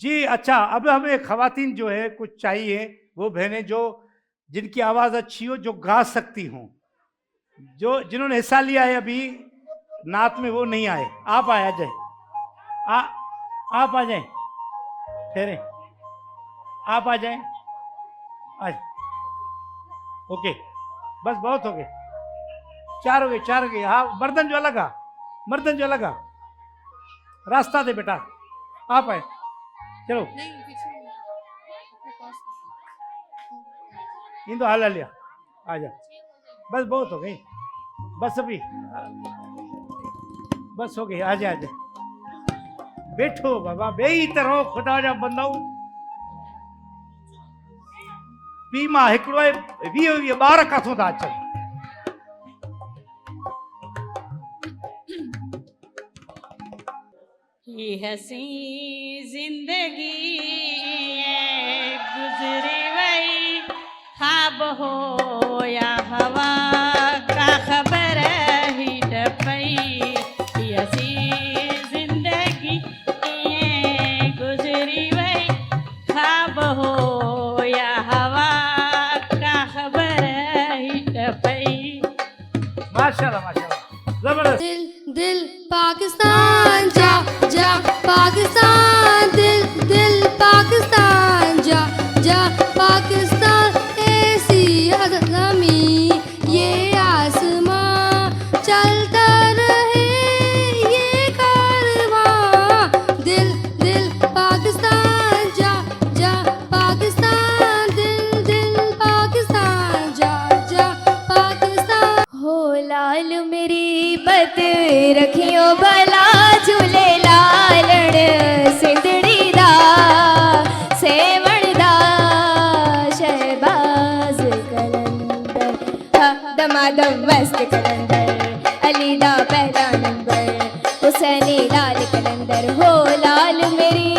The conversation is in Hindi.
जी अच्छा, अब हमें खवातीन जो है कुछ चाहिए, वो बहनें जो जिनकी आवाज अच्छी हो, जो गा सकती हों, जो जिन्होंने हिस्सा लिया है अभी नात में, वो नहीं आए। आप आ जाए, आ आप आ जाए, ठहरे, आप आ जाए आज। ओके, बस बहुत हो गए, चार हो गए, चार हो गए। हाँ, मर्दन जो लगा, मर्दन जो लगा, रास्ता दे बेटा, आप आए, चलो इन तो हाल लिया, आ जा, बस बहुत हो गई, बस अभी, बस हो गई, आ जा, आ जा, बैठो बाबा, बेई तरह खुदा जा बंदाऊ बीमा हिकिड़ो आहे, 20 ॿार किथां था अचनि। ये हसी जिंदगी गुजरे वही ख्वाब हो या हवा का खबर ही टपई। ये हसी जिंदगी गुजरी वही ख्वाब हो या हवा का खबर ही टपई। माशाल्लाह माशाल्लाह, जबरदस्त। दिल दिल पाकिस्तान जा जा पाकिस्तान, दिल दिल पाकिस्तान जा जा पाकिस्तान, ऐसी ज़मीं ये आसमां, चलता रहे ये कारवां। दिल दिल पाकिस्तान जा जा पाकिस्तान, दिल दिल पाकिस्तान जा जा पाकिस्तान। हो लाल मेरी पत रखियो भला, झूले लालण सिंधड़ी दा सेवण दा शहबाज कलंदर, दमादम मस्त कलंदर, अली दा पहला नंबर, हुसैनी लाल कलंदर। हो लाल मेरी